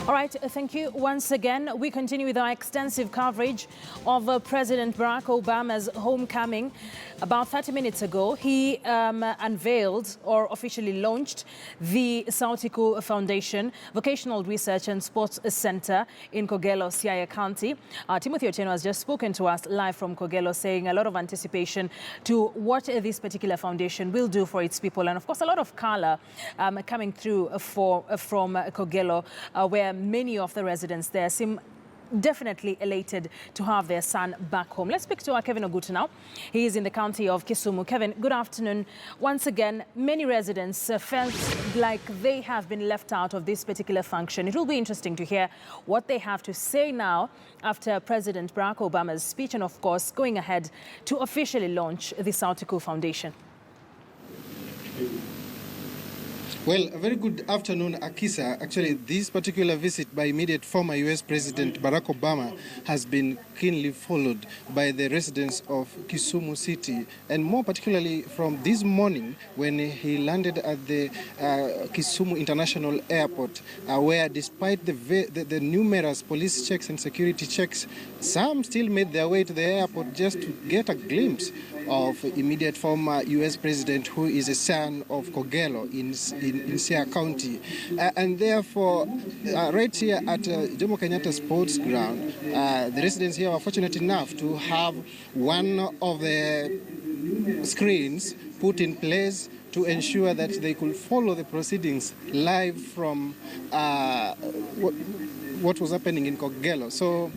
All right, thank you once again. We continue with our extensive coverage of President Barack Obama's homecoming. About 30 minutes ago, he unveiled or officially launched the Sautiku Foundation Vocational Research and Sports Center in Kogelo, Siaya County. Timothy Otieno has just spoken to us live from Kogelo, saying a lot of anticipation to what this particular foundation will do for its people. And of course, a lot of color coming through from Kogelo, where many of the residents there seem definitely elated to have their son back home. Let's speak to our Kevin Ogutu now. He is in the county of Kisumu. Kevin, good afternoon. Once again, many residents felt like they have been left out of this particular function. It will be interesting to hear what they have to say now after President Barack Obama's speech and, of course, going ahead to officially launch the Sautiku Foundation. Well, a very good afternoon, Akisa. Actually, this particular visit by immediate former U.S. President Barack Obama has been keenly followed by the residents of Kisumu City, and more particularly from this morning when he landed at the Kisumu International Airport, where despite the numerous police checks and security checks, some still made their way to the airport just to get a glimpse of immediate former U.S. President, who is a son of Kogelo in Siaya County. And therefore, right here at Jomo Kenyatta Sports Ground, the residents here were fortunate enough to have one of the screens put in place to ensure that they could follow the proceedings live from what was happening in Kogelo. So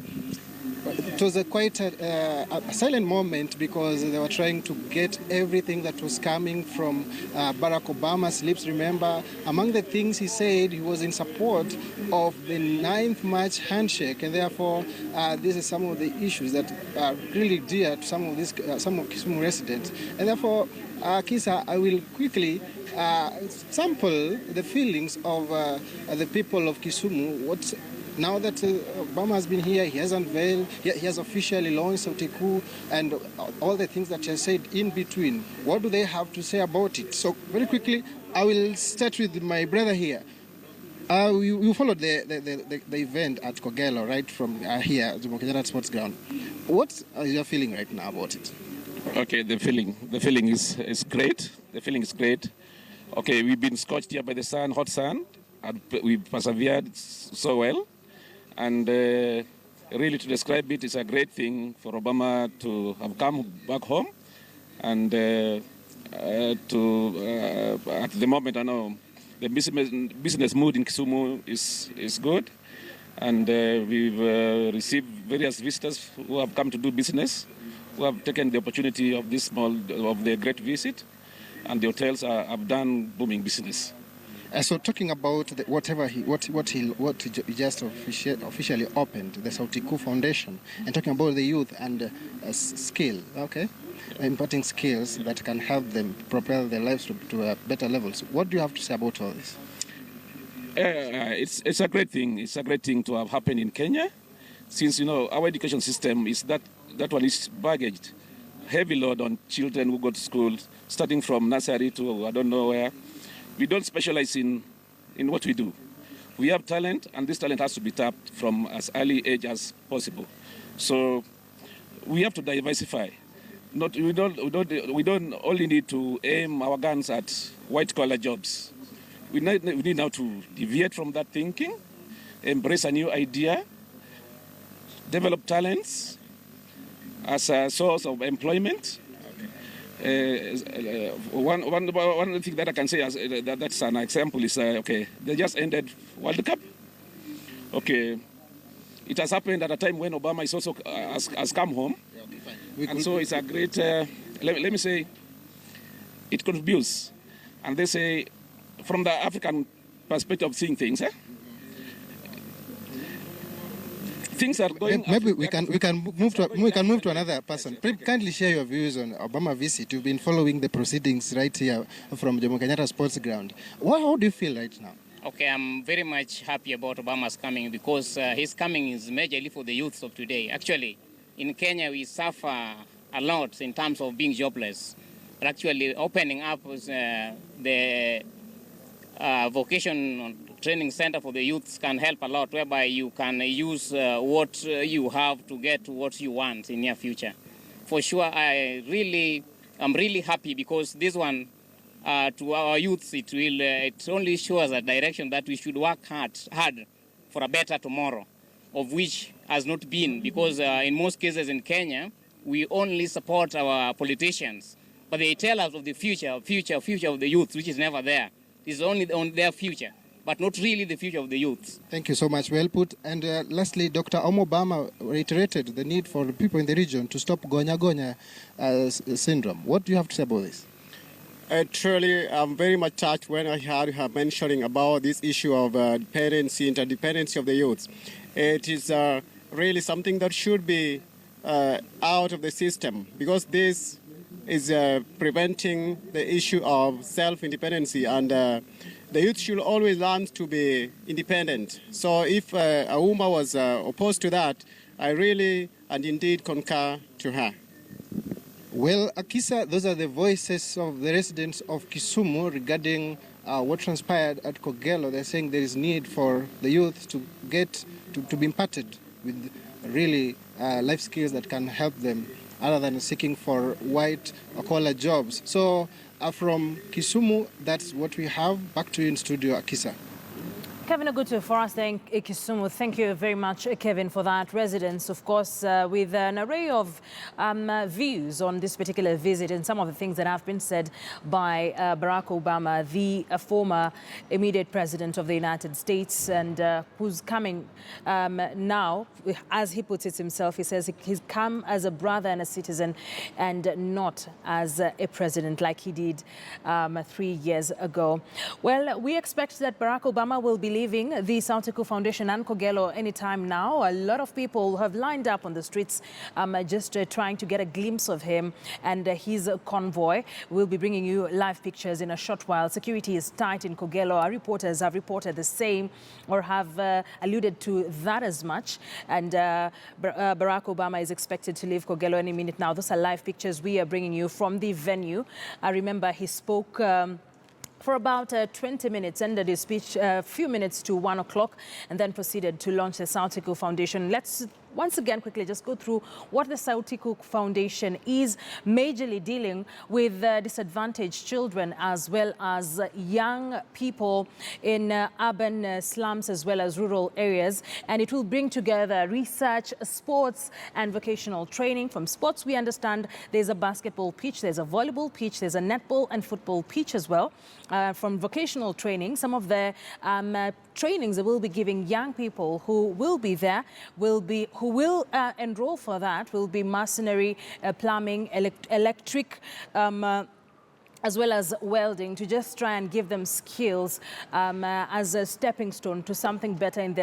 it was quite a silent moment because they were trying to get everything that was coming from Barack Obama's lips. Remember, among the things he said, he was in support of the 9th March handshake, and therefore this is some of the issues that are really dear to some of Kisumu residents. And therefore, Kisa, I will quickly sample the feelings of the people of Kisumu. Now that Obama has been here, he has unveiled, he has officially launched Sautiku and all the things that he has said in between. What do they have to say about it? So very quickly, I will start with my brother here. You followed the event at Kogelo, right, from here at the Jomo Kenyatta Sports Ground. What are you feeling right now about it? Okay, the feeling is great. The feeling is great. Okay, we've been scorched here by the sun, hot sun, and we persevered so well. And really, to describe it, it's a great thing for Obama to have come back home. And at the moment, I know the business mood in Kisumu is good. And we've received various visitors who have come to do business, who have taken the opportunity of the great visit. And the hotels have done booming business. So talking about what he just officially opened, the Sautiku Foundation, and talking about the youth and skill, okay, imparting skills that can help them propel their lives to better levels. What do you have to say about all this? It's a great thing. It's a great thing to have happened in Kenya, since our education system is that one is baggaged, heavy load on children who go to school, starting from nursery to I don't know where. We don't specialize in what we do. We have talent, and this talent has to be tapped from as early age as possible. So we have to diversify. We don't only need to aim our guns at white-collar jobs. We need now to deviate from that thinking, embrace a new idea, develop talents as a source of employment. One thing that I can say that's an example is okay, they just ended World Cup. Okay, it has happened at a time when Obama is also has come home, and so it's a great. Let me say, it contributes, and they say, from the African perspective of seeing things. Things are going. Maybe we can move to another person. Please kindly share your views on Obama visit. You've been following the proceedings right here from Jomo Kenyatta Sports Ground. How do you feel right now? Okay, I'm very much happy about Obama's coming because his coming is majorly for the youths of today. Actually, in Kenya we suffer a lot in terms of being jobless. But actually, opening up the vocation training center for the youths can help a lot, whereby you can use what you have to get what you want in near future. For sure, I'm really happy because this one, to our youths, it only shows a direction that we should work hard for a better tomorrow, of which has not been, because in most cases in Kenya, we only support our politicians, but they tell us of the future of the youth, which is never there. It's only on their future, but not really the future of the youth. Thank you so much. Well put. And lastly, Dr. Obama reiterated the need for the people in the region to stop Gonya syndrome. What do you have to say about this? Truly, I'm very much touched when I heard her mentioning about this issue of dependency, interdependency of the youth. It is really something that should be out of the system, because this is preventing the issue of self-independency, and the youth should always learn to be independent. So if a woman was opposed to that, I really and indeed concur to her. Well, Akisa, those are the voices of the residents of Kisumu regarding what transpired at Kogelo. They're saying there is need for the youth to get to be imparted with really life skills that can help them, other than seeking for white-collar jobs. So from Kisumu, that's what we have. Back to you in studio, Akisa. Kevin Ogutu for us there in Kisumu. Thank you very much, Kevin, for that. Residents, of course, with an array of views on this particular visit and some of the things that have been said by Barack Obama, the former immediate president of the United States, and who's coming now, as he puts it himself. He says he's come as a brother and a citizen and not as a president like he did 3 years ago. Well, we expect that Barack Obama will be leaving the South Eco Foundation and Kogelo anytime now. A lot of people have lined up on the streets just trying to get a glimpse of him and his convoy. We'll be bringing you live pictures in a short while. Security is tight in Kogelo. Our reporters have reported the same or have alluded to that as much. And Barack Obama is expected to leave Kogelo any minute now. Those are live pictures we are bringing you from the venue. I remember he spoke for about 20 minutes, ended his speech a few minutes to 1 o'clock, and then proceeded to launch the South Eco Foundation. Let's once again quickly just go through what the South Eco Foundation is, majorly dealing with disadvantaged children as well as young people in urban slums as well as rural areas. And it will bring together research, sports and vocational training. From sports, we understand there's a basketball pitch, there's a volleyball pitch, there's a netball and football pitch as well. From vocational training, some of the trainings that we'll be giving young people who will be there who will enroll for that will be masonry, plumbing, electric, as well as welding, to just try and give them skills as a stepping stone to something better in their life.